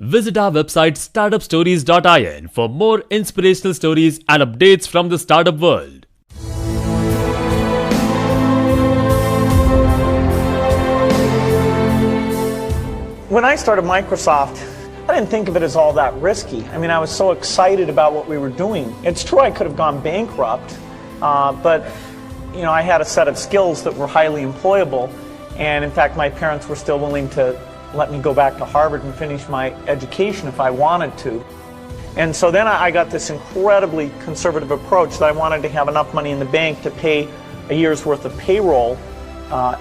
Visit our website startupstories.in for more inspirational stories and updates from the startup world. When I started Microsoft, I didn't think of it as all that risky. I mean, I was so excited about what we were doing. It's true I could have gone bankrupt, but I had a set of skills that were highly employable, and in fact my parents were still willing to let me go back to Harvard and finish my education if I wanted to. And so then I got this incredibly conservative approach that I wanted to have enough money in the bank to pay a year's worth of payroll,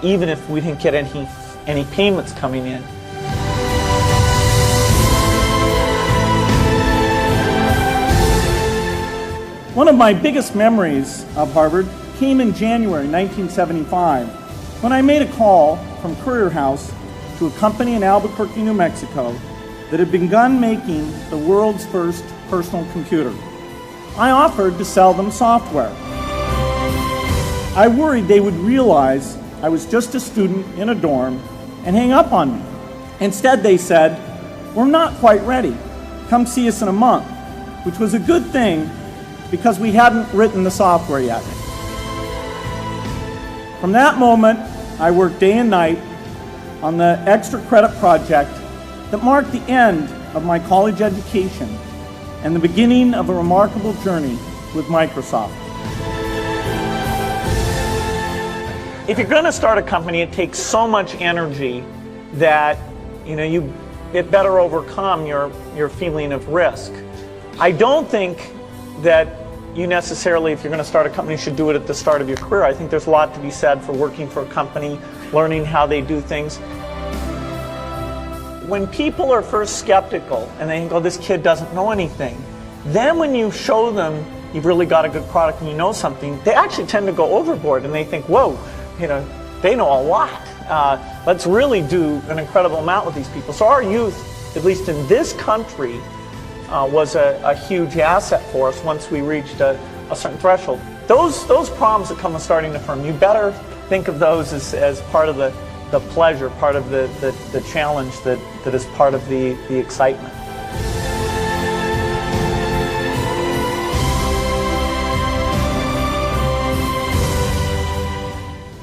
even if we didn't get any payments coming in. One of my biggest memories of Harvard came in January 1975 when I made a call from Courier House to a company in Albuquerque, New Mexico that had begun making the world's first personal computer. I offered to sell them software. I worried they would realize I was just a student in a dorm and hang up on me. Instead, they said, "We're not quite ready. Come see us in a month," which was a good thing because we hadn't written the software yet. From that moment, I worked day and night on the extra credit project that marked the end of my college education and the beginning of a remarkable journey with Microsoft. If you're going to start a company, it takes so much energy that it better overcome your feeling of risk. I don't think that you necessarily, if you're going to start a company, should do it at the start of your career. I think there's a lot to be said for working for a company, learning how they do things. When people are first skeptical and they think, "Oh, this kid doesn't know anything," then when you show them you've really got a good product and you know something, they actually tend to go overboard and they think, "Whoa, they know a lot. Let's really do an incredible amount with these people." So our youth, at least in this country, was a huge asset for us once we reached a certain threshold. Those problems that come with starting a firm, you better think of those as part of the pleasure, part of the challenge that is part of the excitement.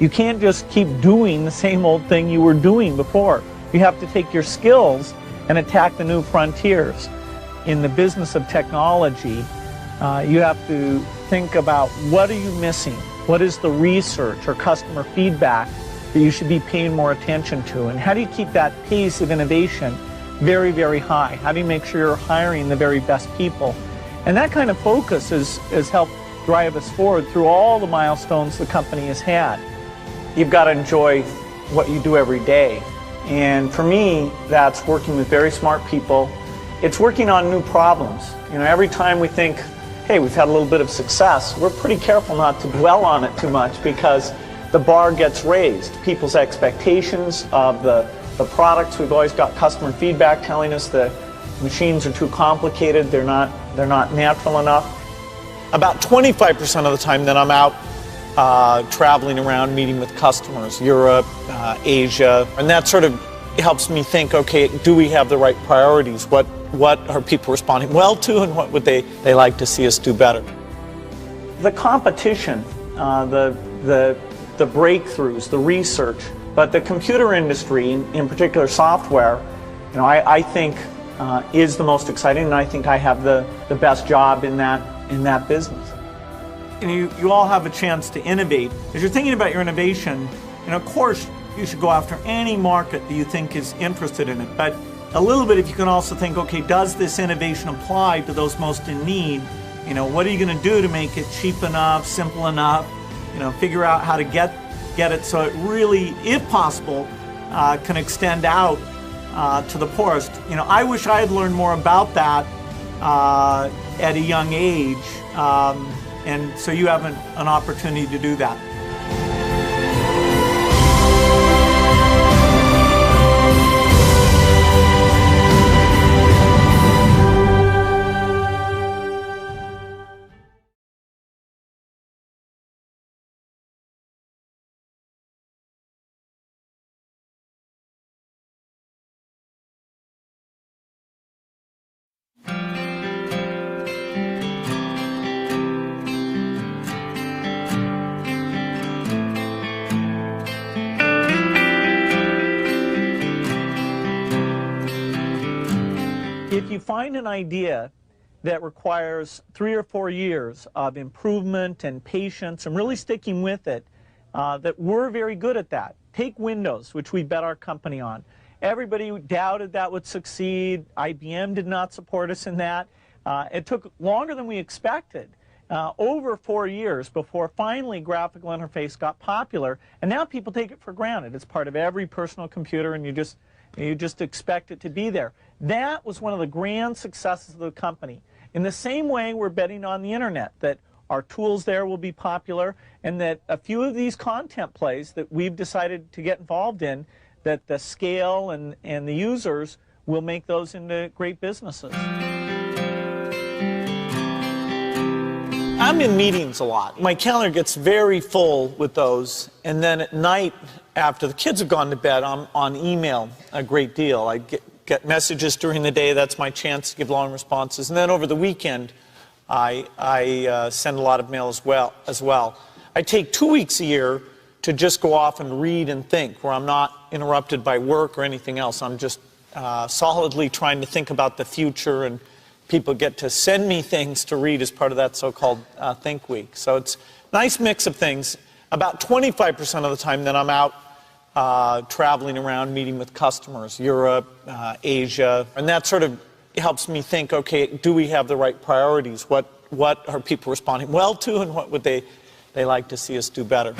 You can't just keep doing the same old thing you were doing before. You have to take your skills and attack the new frontiers. In the business of technology, you have to think about what are you missing? What is the research or customer feedback that you should be paying more attention to? And how do you keep that pace of innovation very, very high? How do you make sure you're hiring the very best people? And that kind of focus has helped drive us forward through all the milestones the company has had. You've got to enjoy what you do every day. And for me, that's working with very smart people. It's working on new problems. Every time we think, hey, we've had a little bit of success, we're pretty careful not to dwell on it too much because the bar gets raised. People's expectations of the products, we've always got customer feedback telling us the machines are too complicated, they're not natural enough. About 25% of the time that I'm out traveling around meeting with customers, Europe, Asia, and that sort of helps me think, okay, do we have the right priorities? What are people responding well to, and what would they like to see us do better? The competition, the breakthroughs, the research, but the computer industry, in particular software, I think is the most exciting, and I think I have the best job in that business. You all have a chance to innovate. As you're thinking about your innovation, of course, you should go after any market that you think is interested in it. But a little bit, if you can also think, okay, does this innovation apply to those most in need? What are you going to do to make it cheap enough, simple enough? Figure out how to get it so it really, if possible, can extend out to the poorest. I wish I had learned more about that at a young age, and so you have an opportunity to do that. find an idea that requires 3 or 4 years of improvement and patience and really sticking with it, that we're very good at that. Take Windows, which we bet our company on. Everybody doubted that would succeed. IBM did not support us in that. It took longer than we expected, over 4 years before finally graphical interface got popular, and now people take it for granted. It's part of every personal computer, and you just expect it to be there. That was one of the grand successes of the company. In the same way, we're betting on the internet, that our tools there will be popular, and that a few of these content plays that we've decided to get involved in, that the scale and the users will make those into great businesses. I'm in meetings a lot. My calendar gets very full with those, and then at night, after the kids have gone to bed, I'm on email a great deal. I get messages during the day. That's my chance to give long responses. And then over the weekend, I send a lot of mail as well. I take 2 weeks a year to just go off and read and think, where I'm not interrupted by work or anything else. I'm just solidly trying to think about the future, and people get to send me things to read as part of that so-called Think Week. So it's a nice mix of things. About 25% of the time then I'm out traveling around, meeting with customers, Europe, Asia, and that sort of helps me think, okay, do we have the right priorities? What are people responding well to, and what would they like to see us do better?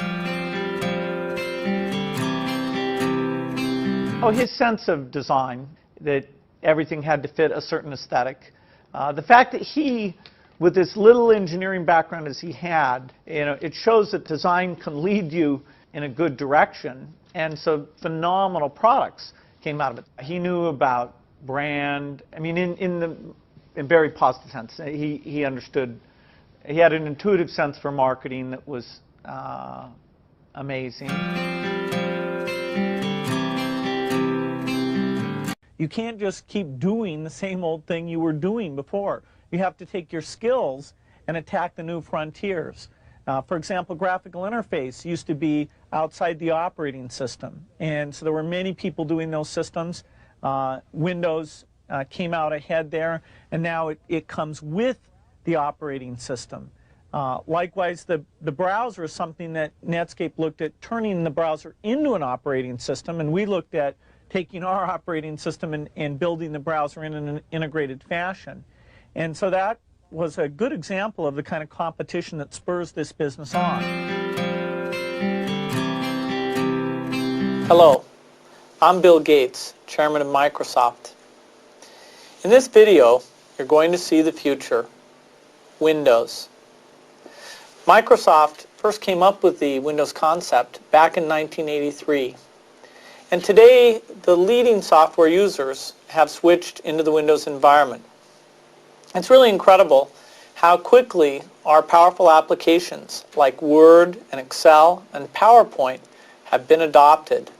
Oh, his sense of design, that everything had to fit a certain aesthetic. The fact that he, with this little engineering background as he had, it shows that design can lead you in a good direction, and so phenomenal products came out of it. He knew about brand, I mean, in very positive sense. He understood, he had an intuitive sense for marketing that was amazing. You can't just keep doing the same old thing you were doing before. You have to take your skills and attack the new frontiers. For example, graphical interface used to be outside the operating system, and so there were many people doing those systems. Windows came out ahead there, and now it comes with the operating system. Likewise, the browser is something that Netscape looked at turning the browser into an operating system, and we looked at taking our operating system and building the browser in an integrated fashion. And so that was a good example of the kind of competition that spurs this business on. Hello, I'm Bill Gates, Chairman of Microsoft. In this video, you're going to see the future, Windows. Microsoft first came up with the Windows concept back in 1983. And today, the leading software users have switched into the Windows environment. It's really incredible how quickly our powerful applications like Word and Excel and PowerPoint have been adopted.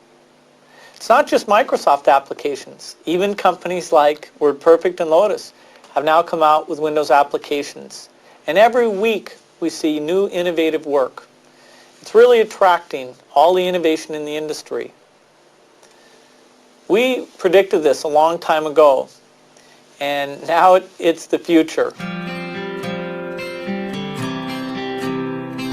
It's not just Microsoft applications. Even companies like WordPerfect and Lotus have now come out with Windows applications. And every week we see new innovative work. It's really attracting all the innovation in the industry. We predicted this a long time ago, and now it's the future.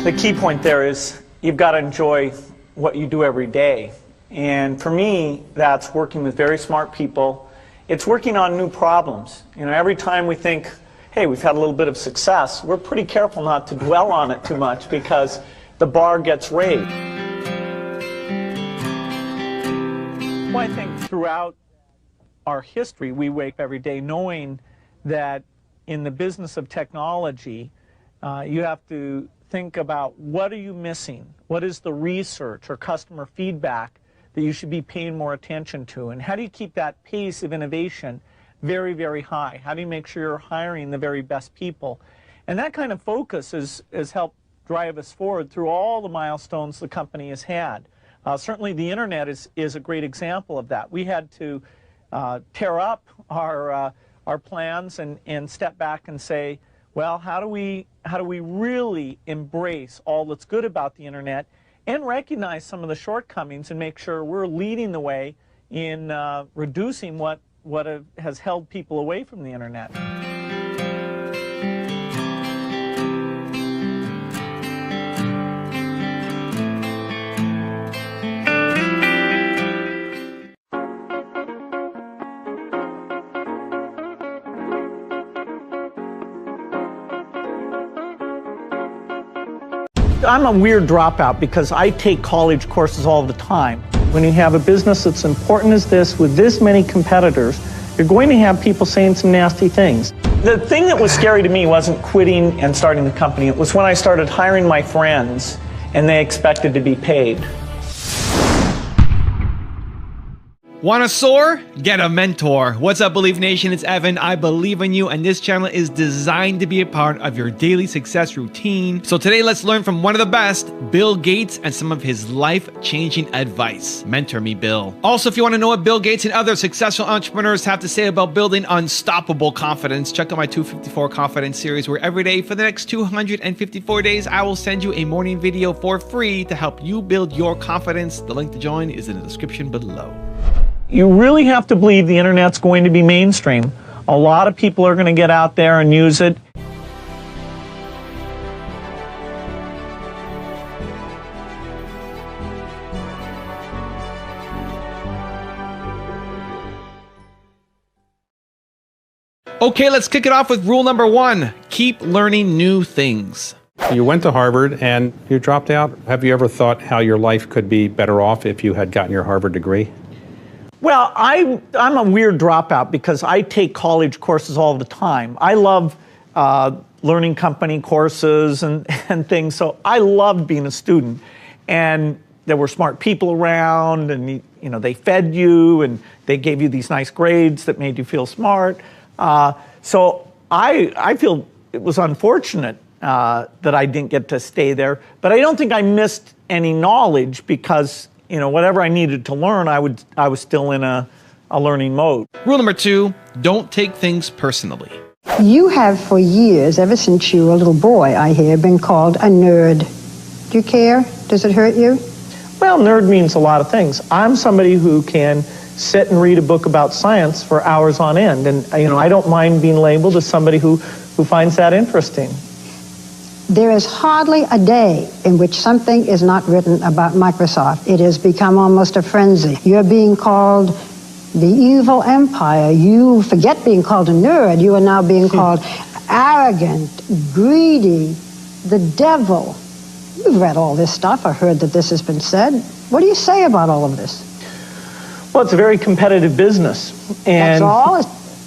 The key point there is you've got to enjoy what you do every day. And for me, that's working with very smart people. It's working on new problems. Every time we think, hey, we've had a little bit of success, we're pretty careful not to dwell on it too much because the bar gets raised. Well, I think throughout our history, we wake every day knowing that in the business of technology, you have to think about what are you missing? What is the research or customer feedback that you should be paying more attention to? And how do you keep that pace of innovation very, very high? How do you make sure you're hiring the very best people? And that kind of focus has helped drive us forward through all the milestones the company has had. Certainly the internet is a great example of that. We had to tear up our plans and step back and say, well, how do we really embrace all that's good about the internet and recognize some of the shortcomings and make sure we're leading the way in reducing what what has held people away from the internet. I'm a weird dropout because I take college courses all the time. When you have a business that's important as this with this many competitors, you're going to have people saying some nasty things. The thing that was scary to me wasn't quitting and starting the company. It was when I started hiring my friends and they expected to be paid. Want to soar? Get a mentor. What's up, Believe Nation? It's Evan. I believe in you, and this channel is designed to be a part of your daily success routine. So today, let's learn from one of the best, Bill Gates, and some of his life-changing advice. Mentor me, Bill. Also, if you want to know what Bill Gates and other successful entrepreneurs have to say about building unstoppable confidence, check out my 254 Confidence series, where every day for the next 254 days, I will send you a morning video for free to help you build your confidence. The link to join is in the description below. You really have to believe the internet's going to be mainstream. A lot of people are going to get out there and use it. Okay, let's kick it off with rule number 1. Keep learning new things. You went to Harvard and you dropped out. Have you ever thought how your life could be better off if you had gotten your Harvard degree? Well, I'm a weird dropout because I take college courses all the time. I love learning company courses and things, so I loved being a student. And there were smart people around, and you know, they fed you, and they gave you these nice grades that made you feel smart. So I feel it was unfortunate that I didn't get to stay there, but I don't think I missed any knowledge because, you know, whatever I needed to learn, I was still in a learning mode. Rule number 2, don't take things personally. You have for years, ever since you were a little boy, I hear, been called a nerd. Do you care? Does it hurt you? Well, nerd means a lot of things. I'm somebody who can sit and read a book about science for hours on end, and you know, I don't mind being labeled as somebody who finds that interesting. There is hardly a day in which something is not written about Microsoft. It has become almost a frenzy. You're being called the evil empire. You forget being called a nerd. You are now being called arrogant, greedy, the devil. You've read all this stuff. I heard that this has been said. What do you say about all of this? Well, it's a very competitive business. And that's all?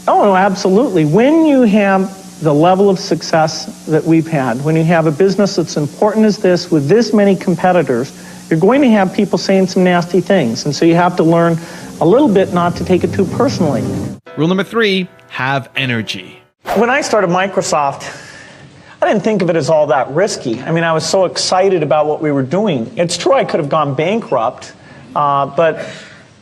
Oh, no, absolutely. When you have the level of success that we've had, when you have a business that's important as this with this many competitors, you're going to have people saying some nasty things. And so you have to learn a little bit not to take it too personally. Rule number 3, have energy. When I started Microsoft, I didn't think of it as all that risky. I mean, I was so excited about what we were doing. It's true I could have gone bankrupt, but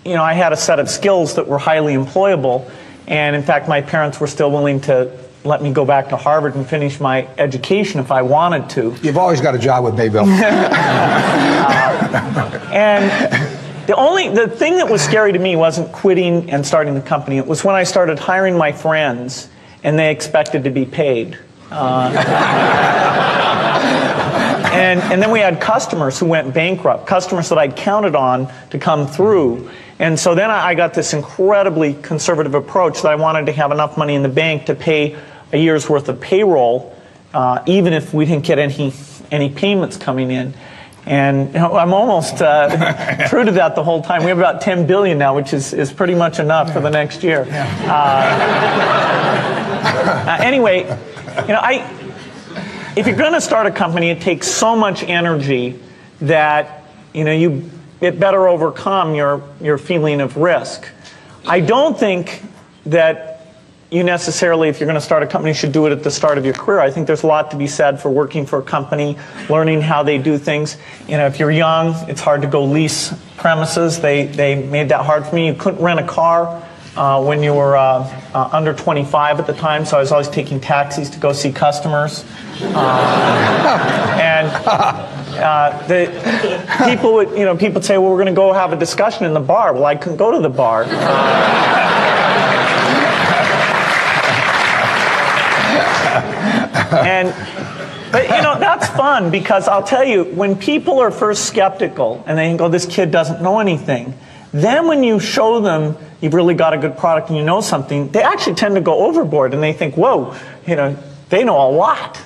you know, I had a set of skills that were highly employable. And in fact, my parents were still willing to let me go back to Harvard and finish my education if I wanted to. You've always got a job with me, Bill. And the thing that was scary to me wasn't quitting and starting the company. It was when I started hiring my friends and they expected to be paid. And then we had customers who went bankrupt, customers that I'd counted on to come through. And so then I got this incredibly conservative approach that I wanted to have enough money in the bank to pay a year's worth of payroll, even if we didn't get any payments coming in. And you know, I'm almost true to that the whole time. We have about 10 billion now, which is pretty much enough for the next year. Anyway, you know, if you're going to start a company, it takes so much energy that you know it better overcome your feeling of risk. I don't think that you necessarily, if you're going to start a company, should do it at the start of your career. I think there's a lot to be said for working for a company, learning how they do things. You know, if you're young, it's hard to go lease premises. They made that hard for me. You couldn't rent a car when you were under 25 at the time, so I was always taking taxis to go see customers. The people would, you know, people would say, well, we're going to go have a discussion in the bar. Well, I couldn't go to the bar. But that's fun, because I'll tell you, when people are first skeptical and they think, oh, this kid doesn't know anything, then when you show them you've really got a good product and you know something, they actually tend to go overboard and they think, whoa, they know a lot.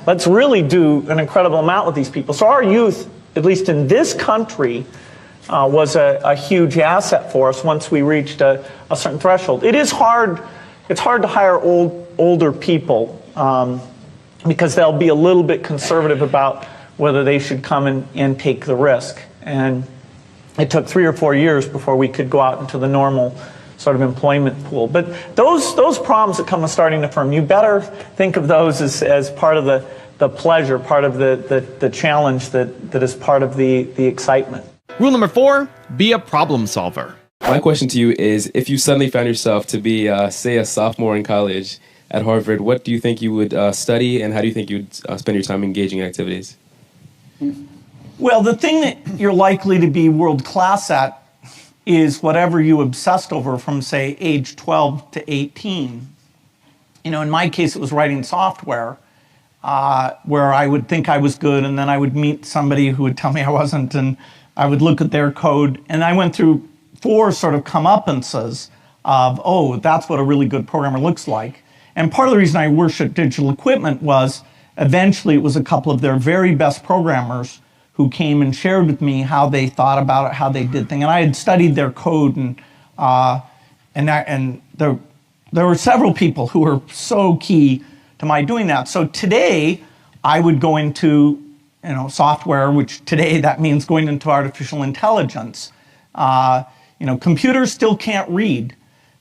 Let's really do an incredible amount with these people. So our youth, at least in this country, was a huge asset for us once we reached a certain threshold. It's hard to hire older people, because they'll be a little bit conservative about whether they should come and take the risk. And it took 3 or 4 years before we could go out into the normal sort of employment pool. But those problems that come with starting a firm, you better think of those as part of the pleasure, part of the challenge that is part of the excitement. Rule number 4, be a problem solver. My question to you is, if you suddenly found yourself to be, say, a sophomore in college at Harvard, what do you think you would study, and how do you think you'd spend your time engaging in activities? Well, the thing that you're likely to be world class at is whatever you obsessed over from, say, age 12 to 18. In my case, it was writing software, where I would think I was good, and then I would meet somebody who would tell me I wasn't, and I would look at their code, and I went through 4 sort of comeuppances of, oh, that's what a really good programmer looks like. And part of the reason I worshiped Digital Equipment was eventually it was a couple of their very best programmers who came and shared with me how they thought about it, how they did things. And I had studied their code, and there were several people who were so key to my doing that. So today I would go into software, which today that means going into artificial intelligence. Computers still can't read.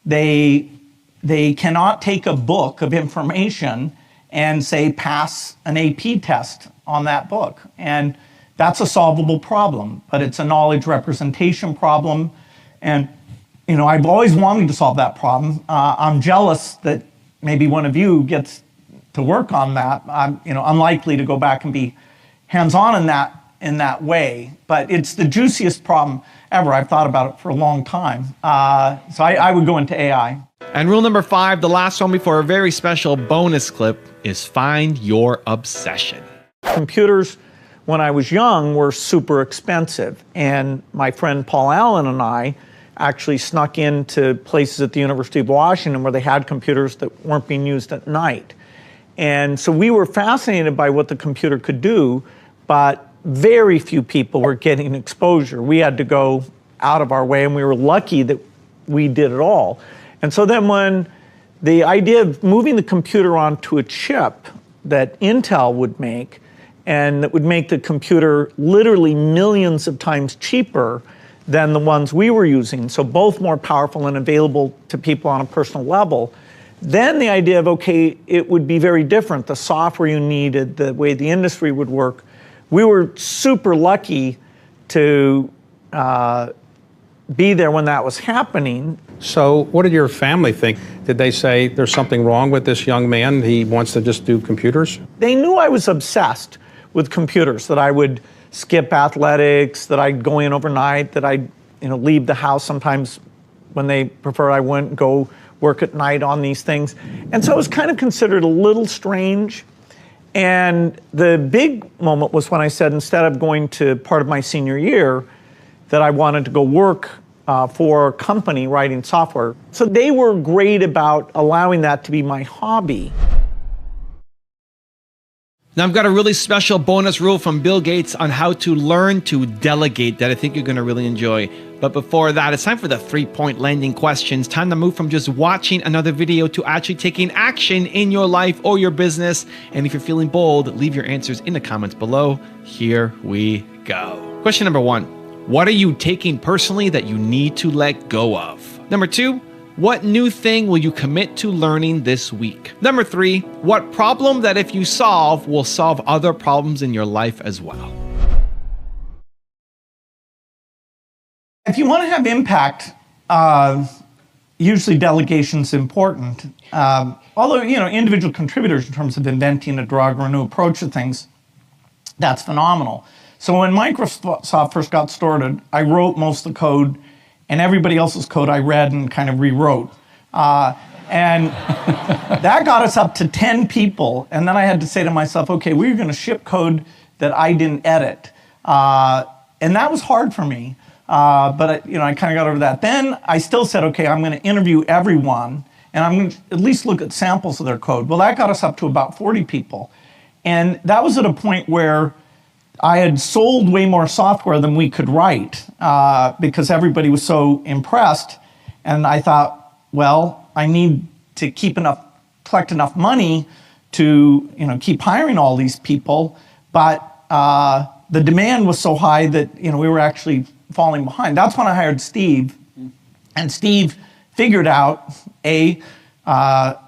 They cannot take a book of information and say pass an AP test on that book. And that's a solvable problem, but it's a knowledge representation problem. And I've always wanted to solve that problem. I'm jealous that maybe one of you gets to work on that. I'm unlikely to go back and be hands-on in that way, but it's the juiciest problem ever. I've thought about it for a long time. So I would go into AI. And rule number 5, the last one before a very special bonus clip, is find your obsession. Computers, when I was young, were super expensive. And my friend Paul Allen and I actually snuck into places at the University of Washington where they had computers that weren't being used at night. And so we were fascinated by what the computer could do, but very few people were getting exposure. We had to go out of our way, and we were lucky that we did it all. And so then when the idea of moving the computer onto a chip that Intel would make, and that would make the computer literally millions of times cheaper than the ones we were using, so both more powerful and available to people on a personal level, then the idea of, okay, it would be very different, the software you needed, the way the industry would work. We were super lucky to be there when that was happening. So what did your family think? Did they say there's something wrong with this young man? He wants to just do computers? They knew I was obsessed with computers, that I would skip athletics, that I'd go in overnight, that I'd leave the house sometimes when they prefer I wouldn't go work at night on these things. And so it was kind of considered a little strange. And the big moment was when I said, instead of going to part of my senior year, that I wanted to go work for a company writing software. So they were great about allowing that to be my hobby. Now, I've got a really special bonus rule from Bill Gates on how to learn to delegate that I think you're going to really enjoy. But before that, it's time for the 3-point landing questions. Time to move from just watching another video to actually taking action in your life or your business. And if you're feeling bold, leave your answers in the comments below. Here we go. Question number 1. What are you taking personally that you need to let go of? Number 2. What new thing will you commit to learning this week? Number 3, what problem that if you solve will solve other problems in your life as well? If you want to have impact, usually delegation's important. Although, individual contributors in terms of inventing a drug or a new approach to things, that's phenomenal. So when Microsoft first got started, I wrote most of the code, and everybody else's code I read and kind of rewrote. And that got us up to 10 people. And then I had to say to myself, okay, we're going to ship code that I didn't edit. And that was hard for me. But I kind of got over that. Then I still said, okay, I'm going to interview everyone, and I'm going to at least look at samples of their code. Well, that got us up to about 40 people. And that was at a point where I had sold way more software than we could write because everybody was so impressed. And I thought, well, I need to collect enough money to keep hiring all these people. But the demand was so high that we were actually falling behind. That's when I hired Steve. And Steve figured out,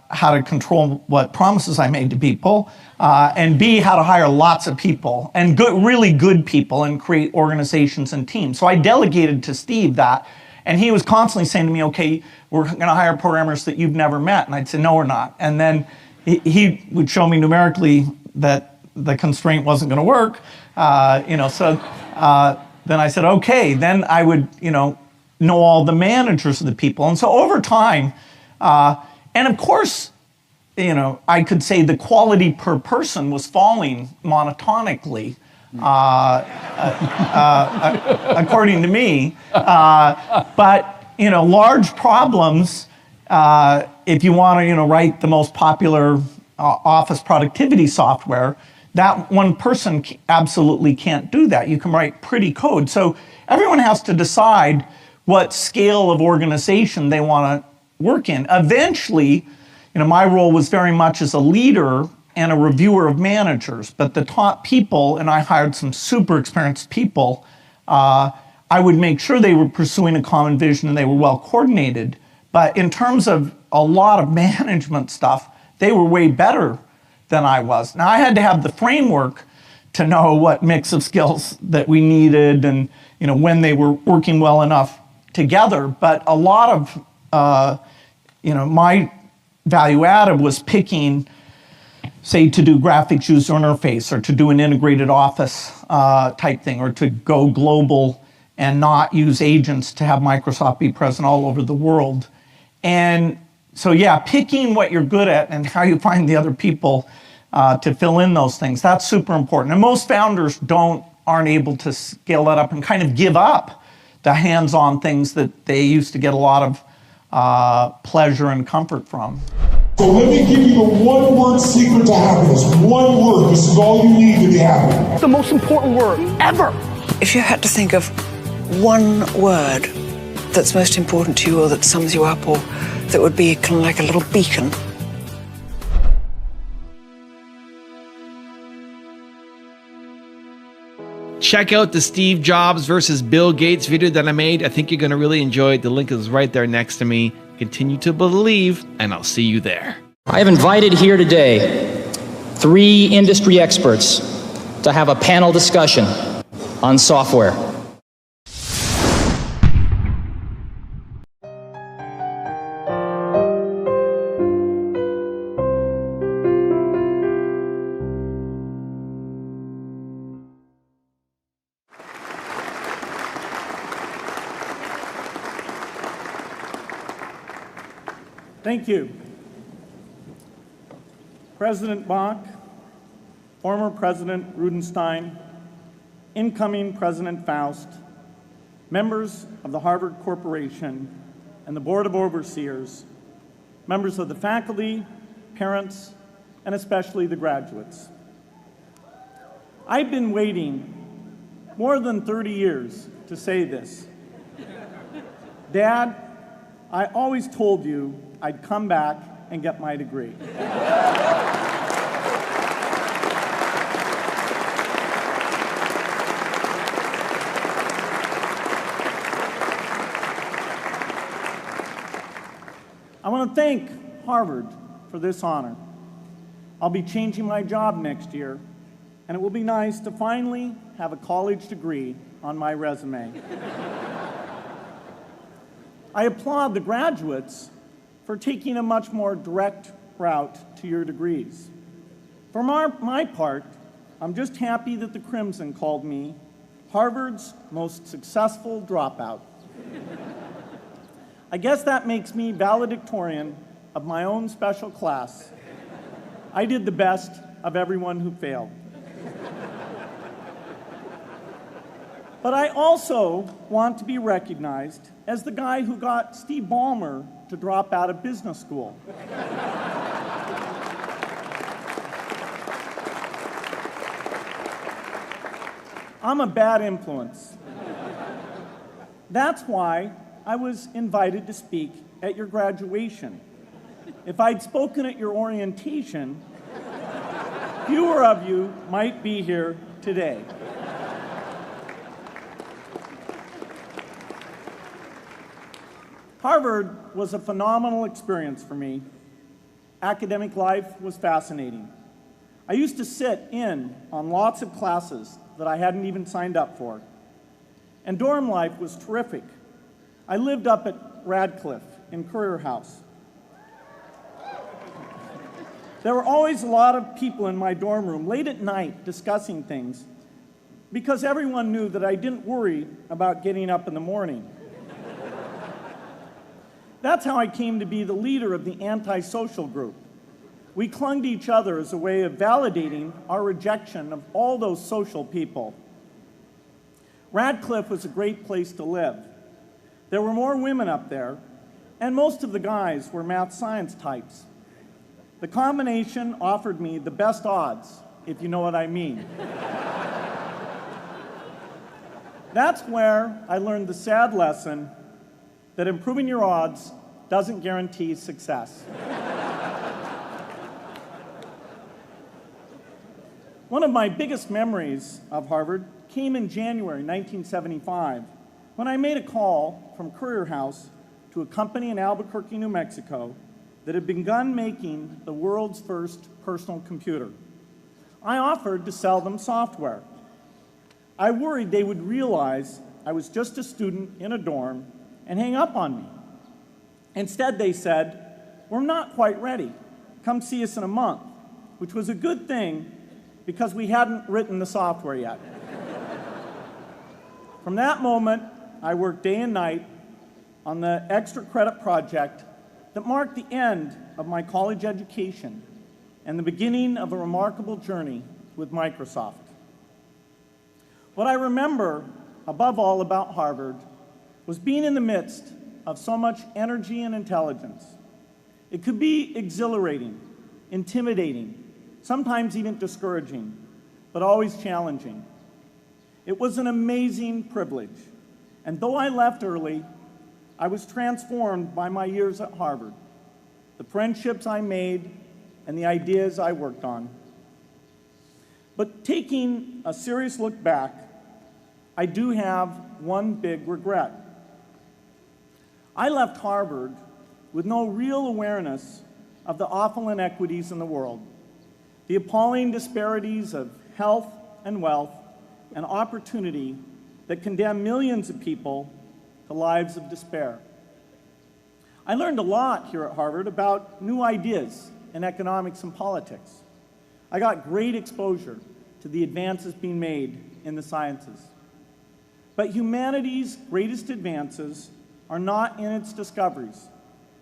how to control what promises I made to people, and B, how to hire lots of people, and really good people, and create organizations and teams. So I delegated to Steve that, and he was constantly saying to me, okay, we're going to hire programmers that you've never met. And I'd say, no, we're not. And then he would show me numerically that the constraint wasn't going to work. Then I said, okay, then I would, know all the managers of the people. And so over time, and of course, I could say the quality per person was falling monotonically, according to me. But, large problems, if you want to, write the most popular office productivity software, that one person absolutely can't do that. You can write pretty code. So everyone has to decide what scale of organization they want to work in. Eventually, my role was very much as a leader and a reviewer of managers, but the top people, and I hired some super experienced people, I would make sure they were pursuing a common vision and they were well coordinated. But in terms of a lot of management stuff, they were way better than I was. Now I had to have the framework to know what mix of skills that we needed and when they were working well enough together. But a lot of my value added was picking, say, to do graphics user interface or to do an integrated office type thing, or to go global and not use agents to have Microsoft be present all over the world. And so, yeah, picking what you're good at and how you find the other people to fill in those things, that's super important. And most founders aren't able to scale that up and kind of give up the hands-on things that they used to get a lot of pleasure and comfort from. So let me give you the one-word secret to happiness. One word. This is all you need to be happy. It's the most important word ever. If you had to think of one word that's most important to you, or that sums you up, or that would be kind of like a little beacon. Check out the Steve Jobs versus Bill Gates video that I made. I think you're going to really enjoy it. The link is right there next to me. Continue to believe, and I'll see you there. I have invited here today 3 industry experts to have a panel discussion on software. Thank you. President Bach, former President Rudenstein, incoming President Faust, members of the Harvard Corporation and the Board of Overseers, members of the faculty, parents, and especially the graduates. I've been waiting more than 30 years to say this. Dad, I always told you I'd come back and get my degree. I want to thank Harvard for this honor. I'll be changing my job next year, and it will be nice to finally have a college degree on my resume. I applaud the graduates for taking a much more direct route to your degrees. For my part, I'm just happy that the Crimson called me Harvard's most successful dropout. I guess that makes me valedictorian of my own special class, I did the best of everyone who failed. But I also want to be recognized as the guy who got Steve Ballmer to drop out of business school. I'm a bad influence. That's why I was invited to speak at your graduation. If I'd spoken at your orientation, fewer of you might be here today. Harvard was a phenomenal experience for me. Academic life was fascinating. I used to sit in on lots of classes that I hadn't even signed up for. And dorm life was terrific. I lived up at Radcliffe in Courier House. There were always a lot of people in my dorm room late at night discussing things because everyone knew that I didn't worry about getting up in the morning. That's how I came to be the leader of the antisocial group. We clung to each other as a way of validating our rejection of all those social people. Radcliffe was a great place to live. There were more women up there, and most of the guys were math science types. The combination offered me the best odds, if you know what I mean. That's where I learned the sad lesson that improving your odds doesn't guarantee success. One of my biggest memories of Harvard came in January 1975 when I made a call from Courier House to a company in Albuquerque, New Mexico that had begun making the world's first personal computer. I offered to sell them software. I worried they would realize I was just a student in a dorm and hang up on me. Instead, they said, "We're not quite ready. Come see us in a month," which was a good thing because we hadn't written the software yet. From that moment, I worked day and night on the extra credit project that marked the end of my college education and the beginning of a remarkable journey with Microsoft. What I remember above all about Harvard was being in the midst of so much energy and intelligence. It could be exhilarating, intimidating, sometimes even discouraging, but always challenging. It was an amazing privilege, and though I left early, I was transformed by my years at Harvard, the friendships I made, and the ideas I worked on. But taking a serious look back, I do have one big regret. I left Harvard with no real awareness of the awful inequities in the world, the appalling disparities of health and wealth and opportunity that condemn millions of people to lives of despair. I learned a lot here at Harvard about new ideas in economics and politics. I got great exposure to the advances being made in the sciences. But humanity's greatest advances are not in its discoveries,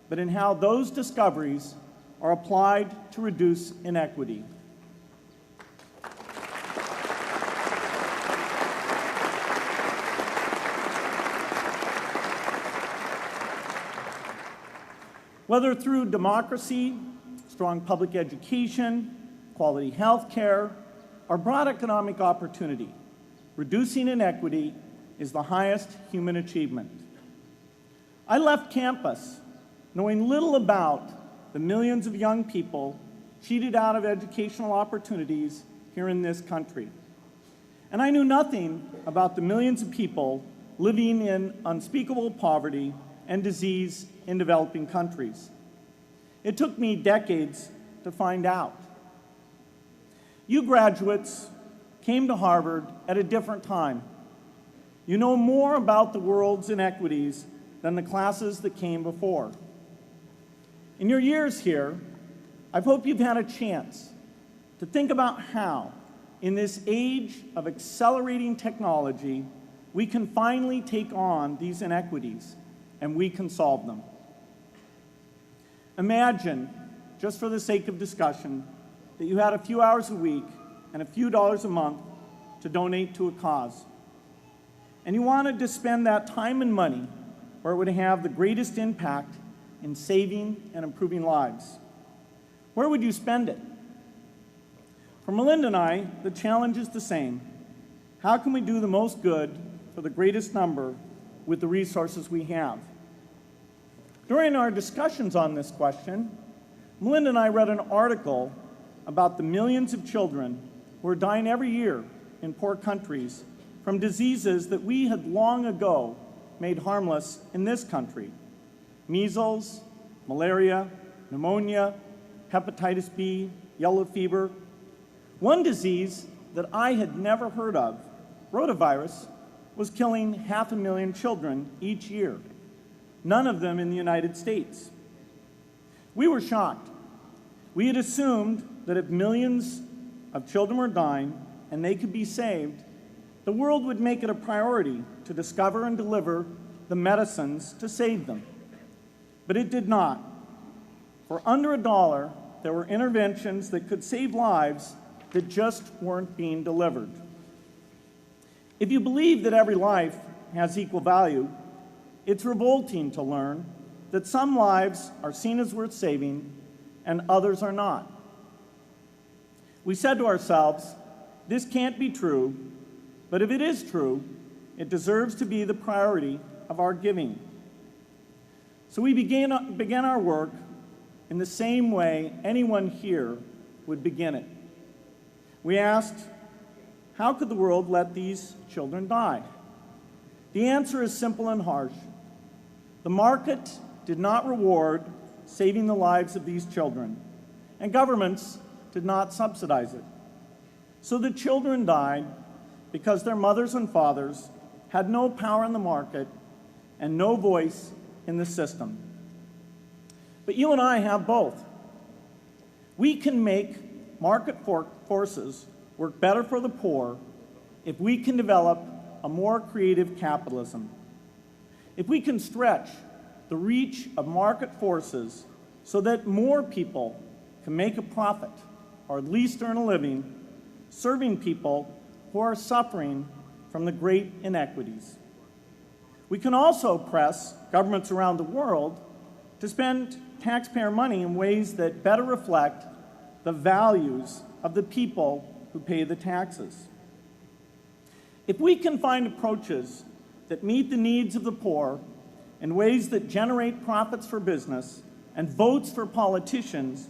but in how those discoveries are applied to reduce inequity. Whether through democracy, strong public education, quality health care, or broad economic opportunity, reducing inequity is the highest human achievement. I left campus knowing little about the millions of young people cheated out of educational opportunities here in this country. And I knew nothing about the millions of people living in unspeakable poverty and disease in developing countries. It took me decades to find out. You graduates came to Harvard at a different time. You know more about the world's inequities than the classes that came before. In your years here, I hope you've had a chance to think about how, in this age of accelerating technology, we can finally take on these inequities and we can solve them. Imagine, just for the sake of discussion, that you had a few hours a week and a few dollars a month to donate to a cause. And you wanted to spend that time and money where it would have the greatest impact in saving and improving lives. Where would you spend it? For Melinda and I, the challenge is the same. How can we do the most good for the greatest number with the resources we have? During our discussions on this question, Melinda and I read an article about the millions of children who are dying every year in poor countries from diseases that we had long ago made harmless in this country. Measles, malaria, pneumonia, hepatitis B, yellow fever. One disease that I had never heard of, rotavirus, was killing 500,000 children each year, none of them in the United States. We were shocked. We had assumed that if millions of children were dying and they could be saved, the world would make it a priority to discover and deliver the medicines to save them. But it did not. For under $1, there were interventions that could save lives that just weren't being delivered. If you believe that every life has equal value, it's revolting to learn that some lives are seen as worth saving and others are not. We said to ourselves, this can't be true, but if it is true, it deserves to be the priority of our giving. So we began our work in the same way anyone here would begin it. We asked, how could the world let these children die? The answer is simple and harsh. The market did not reward saving the lives of these children, and governments did not subsidize it. So the children died because their mothers and fathers had no power in the market and no voice in the system. But you and I have both. We can make market forces work better for the poor if we can develop a more creative capitalism. If we can stretch the reach of market forces so that more people can make a profit or at least earn a living serving people who are suffering from the great inequities. We can also press governments around the world to spend taxpayer money in ways that better reflect the values of the people who pay the taxes. If we can find approaches that meet the needs of the poor in ways that generate profits for business and votes for politicians,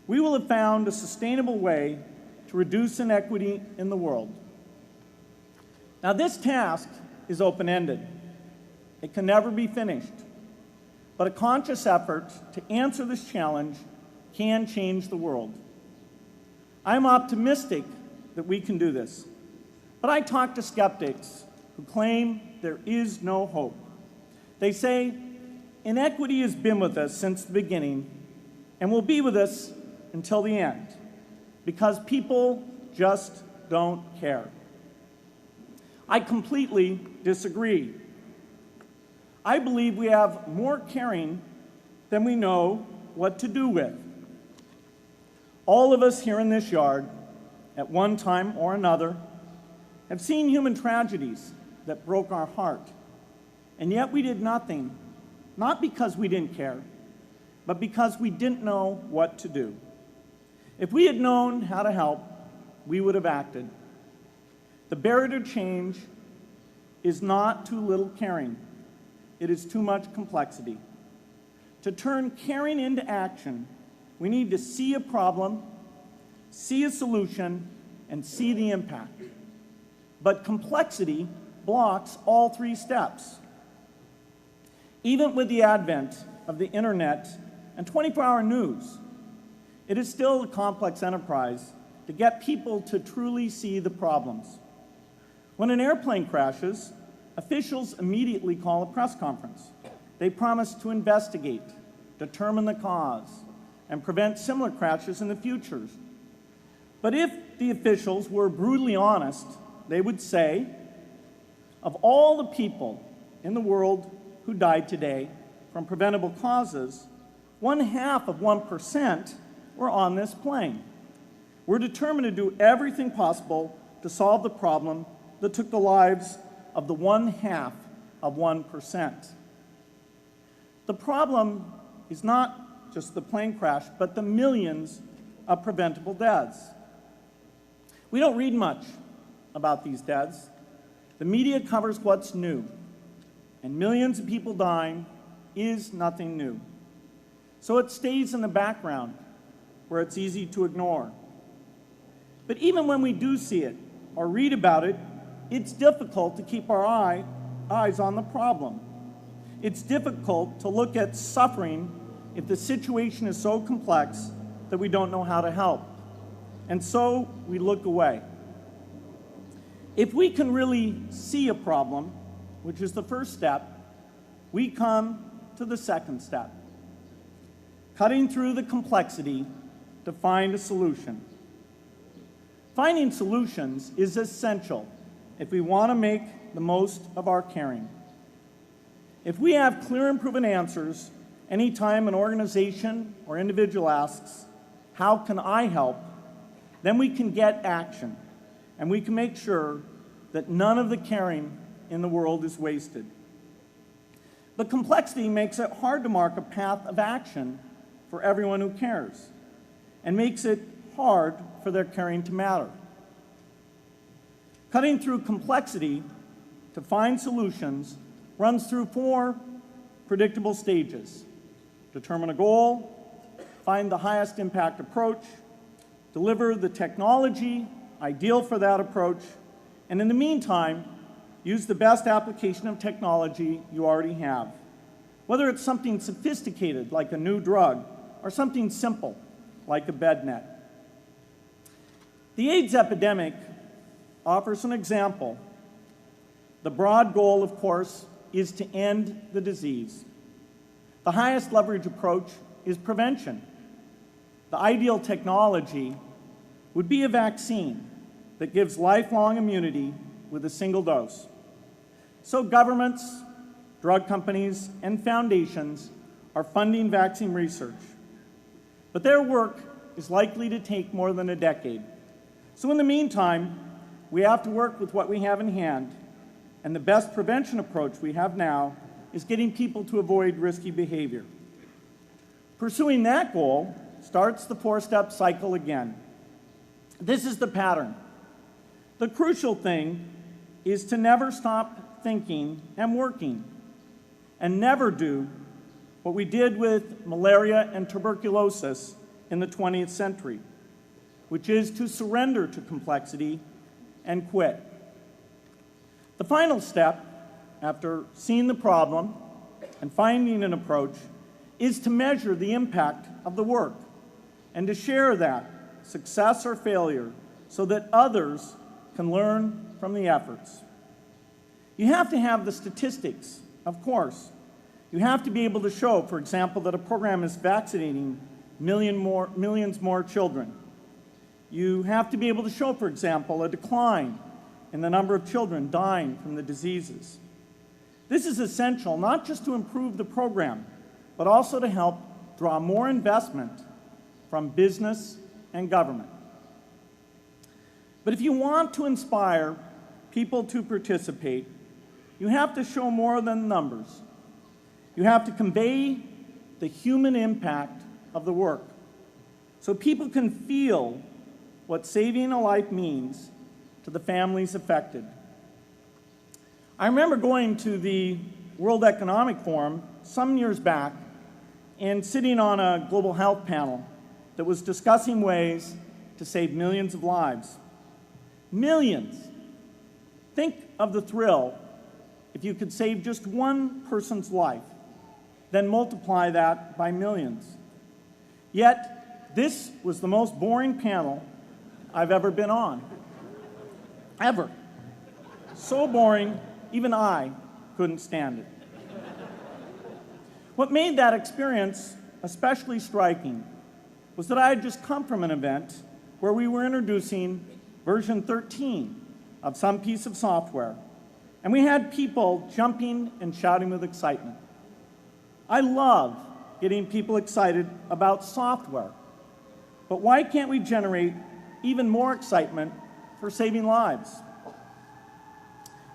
we will have found a sustainable way to reduce inequity in the world. Now, this task is open-ended. It can never be finished. But a conscious effort to answer this challenge can change the world. I'm optimistic that we can do this. But I talk to skeptics who claim there is no hope. They say, inequity has been with us since the beginning and will be with us until the end, because people just don't care. I completely disagree. I believe we have more caring than we know what to do with. All of us here in this yard, at one time or another, have seen human tragedies that broke our heart, and yet we did nothing, not because we didn't care, but because we didn't know what to do. If we had known how to help, we would have acted. The barrier to change is not too little caring. It is too much complexity. To turn caring into action, we need to see a problem, see a solution, and see the impact. But complexity blocks all three steps. Even with the advent of the internet and 24-hour news, it is still a complex enterprise to get people to truly see the problems. When an airplane crashes, officials immediately call a press conference. They promise to investigate, determine the cause, and prevent similar crashes in the future. But if the officials were brutally honest, they would say, of all the people in the world who died today from preventable causes, 0.1% were on this plane. We're determined to do everything possible to solve the problem that took the lives of the 0.1%. The problem is not just the plane crash, but the millions of preventable deaths. We don't read much about these deaths. The media covers what's new, and millions of people dying is nothing new. So it stays in the background where it's easy to ignore. But even when we do see it or read about it, it's difficult to keep our eyes on the problem. It's difficult to look at suffering if the situation is so complex that we don't know how to help. And so we look away. If we can really see a problem, which is the first step, we come to the second step, cutting through the complexity to find a solution. Finding solutions is essential if we want to make the most of our caring. If we have clear and proven answers anytime an organization or individual asks, "How can I help?" then we can get action, and we can make sure that none of the caring in the world is wasted. But complexity makes it hard to mark a path of action for everyone who cares, and makes it hard for their caring to matter. Cutting through complexity to find solutions runs through 4 predictable stages. Determine a goal, find the highest impact approach, deliver the technology ideal for that approach, and in the meantime, use the best application of technology you already have. Whether it's something sophisticated like a new drug or something simple like a bed net. The AIDS epidemic offers an example. The broad goal, of course, is to end the disease. The highest leverage approach is prevention. The ideal technology would be a vaccine that gives lifelong immunity with a single dose. So governments, drug companies, and foundations are funding vaccine research. But their work is likely to take more than a decade. So in the meantime, we have to work with what we have in hand, and the best prevention approach we have now is getting people to avoid risky behavior. Pursuing that goal starts the 4-step cycle again. This is the pattern. The crucial thing is to never stop thinking and working, and never do what we did with malaria and tuberculosis in the 20th century, which is to surrender to complexity and quit. The final step, after seeing the problem and finding an approach, is to measure the impact of the work and to share that, success or failure, so that others can learn from the efforts. You have to have the statistics, of course. You have to be able to show, for example, that a program is vaccinating millions more children. You have to be able to show, for example, a decline in the number of children dying from the diseases. This is essential not just to improve the program, but also to help draw more investment from business and government. But if you want to inspire people to participate, you have to show more than numbers. You have to convey the human impact of the work so people can feel what saving a life means to the families affected. I remember going to the World Economic Forum some years back and sitting on a global health panel that was discussing ways to save millions of lives. Millions. Think of the thrill if you could save just one person's life, then multiply that by millions. Yet, this was the most boring panel I've ever been on. Ever. So boring, even I couldn't stand it. What made that experience especially striking was that I had just come from an event where we were introducing version 13 of some piece of software, and we had people jumping and shouting with excitement. I love getting people excited about software. But why can't we generate even more excitement for saving lives?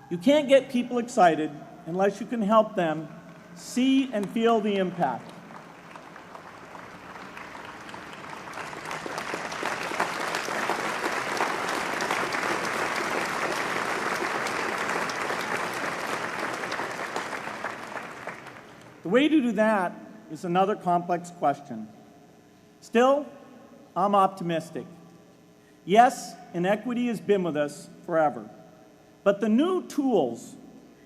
You can't get people excited unless you can help them see and feel the impact. The way to do that is another complex question. Still, I'm optimistic. Yes, inequity has been with us forever, but the new tools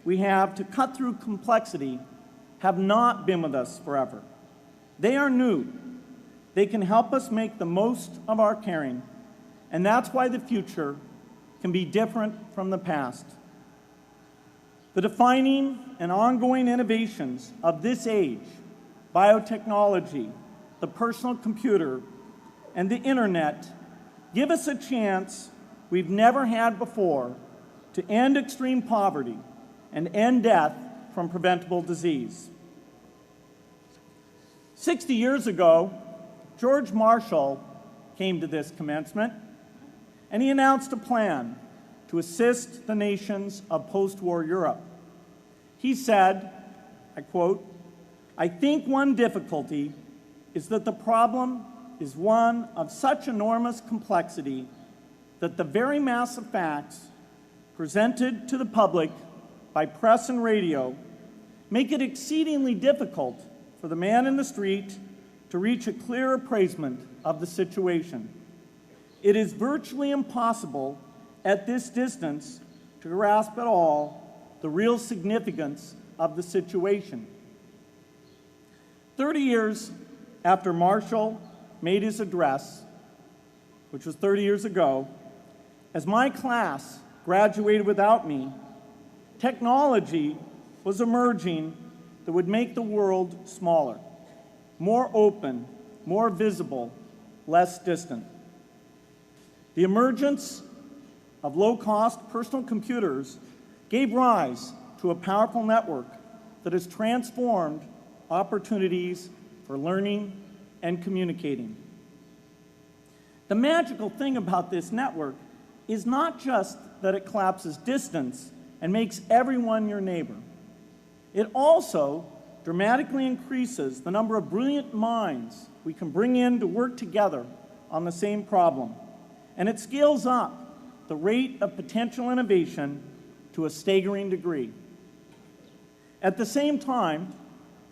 we have to cut through complexity have not been with us forever. They are new. They can help us make the most of our caring, and that's why the future can be different from the past. The defining and ongoing innovations of this age, biotechnology, the personal computer, and the internet, give us a chance we've never had before to end extreme poverty and end death from preventable disease. 60 years ago, George Marshall came to this commencement, and he announced a plan to assist the nations of post-war Europe. He said, I quote, "I think one difficulty is that the problem is one of such enormous complexity that the very massive facts presented to the public by press and radio make it exceedingly difficult for the man in the street to reach a clear appraisement of the situation. It is virtually impossible at this distance to grasp at all the real significance of the situation." 30 years after Marshall made his address, which was 30 years ago, as my class graduated without me, technology was emerging that would make the world smaller, more open, more visible, less distant. The emergence of low-cost personal computers gave rise to a powerful network that has transformed opportunities for learning and communicating. The magical thing about this network is not just that it collapses distance and makes everyone your neighbor. It also dramatically increases the number of brilliant minds we can bring in to work together on the same problem. And it scales up the rate of potential innovation to a staggering degree. At the same time,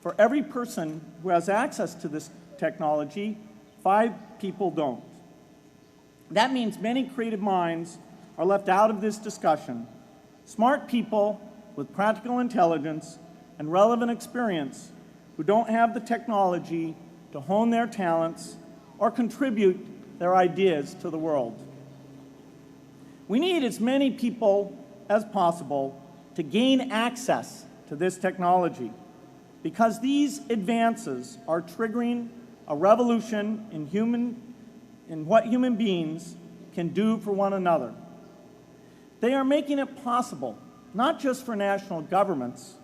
for every person who has access to this technology, 5 people don't. That means many creative minds are left out of this discussion. Smart people with practical intelligence and relevant experience who don't have the technology to hone their talents or contribute their ideas to the world. We need as many people as possible to gain access to this technology because these advances are triggering a revolution in what human beings can do for one another. They are making it possible, not just for national governments,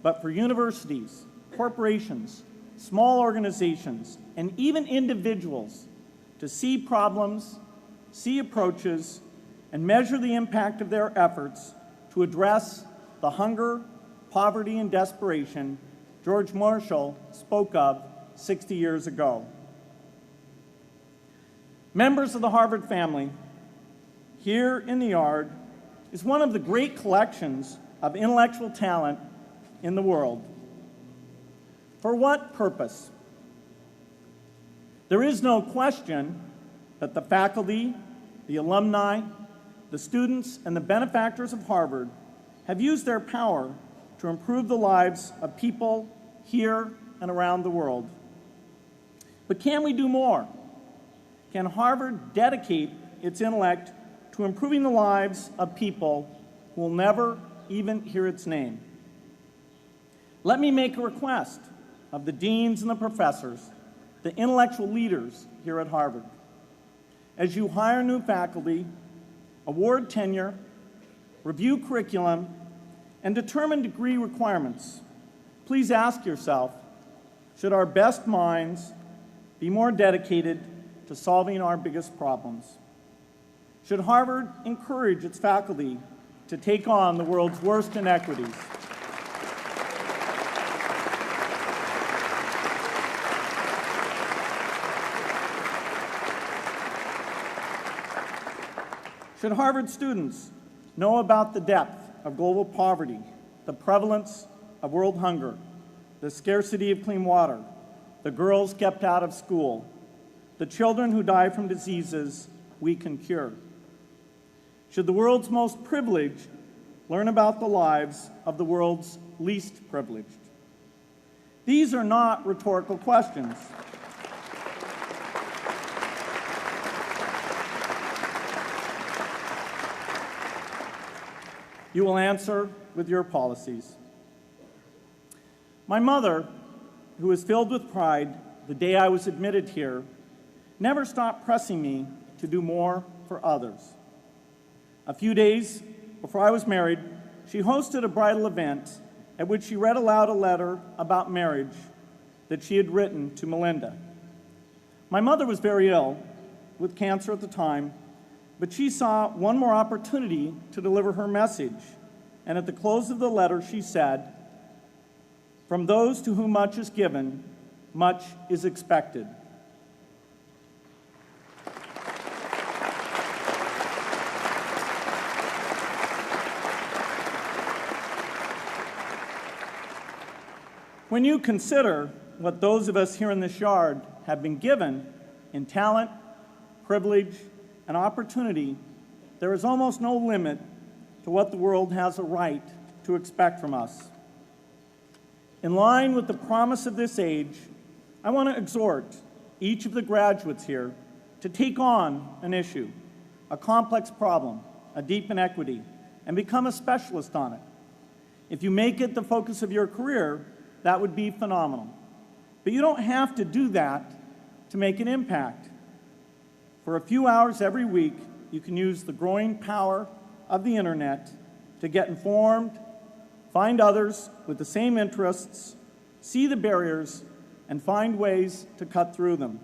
but for universities, corporations, small organizations, and even individuals to see problems, see approaches, and measure the impact of their efforts to address the hunger, poverty, and desperation George Marshall spoke of 60 years ago. Members of the Harvard family, here in the yard is one of the great collections of intellectual talent in the world. For what purpose? There is no question that the faculty, the alumni, the students, and the benefactors of Harvard have used their power to improve the lives of people here and around the world. But can we do more? Can Harvard dedicate its intellect to improving the lives of people who will never even hear its name? Let me make a request of the deans and the professors, the intellectual leaders here at Harvard. As you hire new faculty, award tenure, review curriculum, and determine degree requirements, please ask yourself, Should our best minds be more dedicated to solving our biggest problems? Should Harvard encourage its faculty to take on the world's worst inequities? Should Harvard students know about the depth of global poverty, the prevalence of world hunger, the scarcity of clean water, the girls kept out of school, the children who die from diseases we can cure? Should the world's most privileged learn about the lives of the world's least privileged? These are not rhetorical questions. You will answer with your policies. My mother, who was filled with pride the day I was admitted here, never stopped pressing me to do more for others. A few days before I was married, she hosted a bridal event at which she read aloud a letter about marriage that she had written to Melinda. My mother was very ill with cancer at the time, but she saw one more opportunity to deliver her message, and at the close of the letter she said, "From those to whom much is given, much is expected." When you consider what those of us here in this yard have been given in talent, privilege, and opportunity, there is almost no limit to what the world has a right to expect from us. In line with the promise of this age, I want to exhort each of the graduates here to take on an issue, a complex problem, a deep inequity, and become a specialist on it. If you make it the focus of your career, that would be phenomenal. But you don't have to do that to make an impact. For a few hours every week, you can use the growing power of the internet to get informed, find others with the same interests, see the barriers, and find ways to cut through them.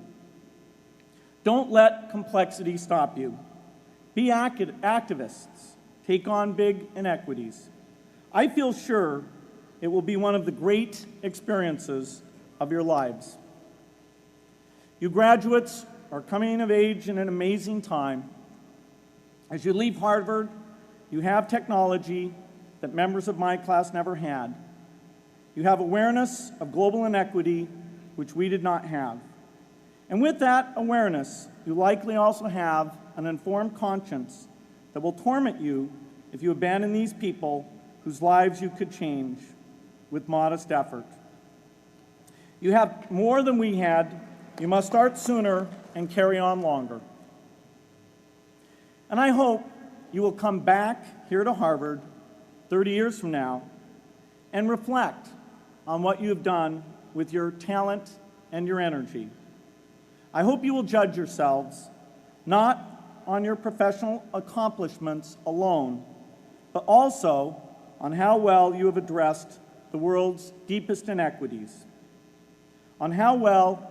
Don't let complexity stop you. Be activists. Take on big inequities. I feel sure it will be one of the great experiences of your lives. You graduates are coming of age in an amazing time. As you leave Harvard, you have technology that members of my class never had. You have awareness of global inequity, which we did not have. And with that awareness, you likely also have an informed conscience that will torment you if you abandon these people whose lives you could change with modest effort. You have more than we had. You must start sooner and carry on longer. And I hope you will come back here to Harvard 30 years from now and reflect on what you have done with your talent and your energy. I hope you will judge yourselves not on your professional accomplishments alone, but also on how well you have addressed the world's deepest inequities, on how well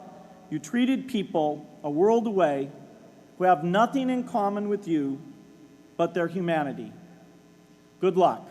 you treated people a world away who have nothing in common with you but their humanity. Good luck.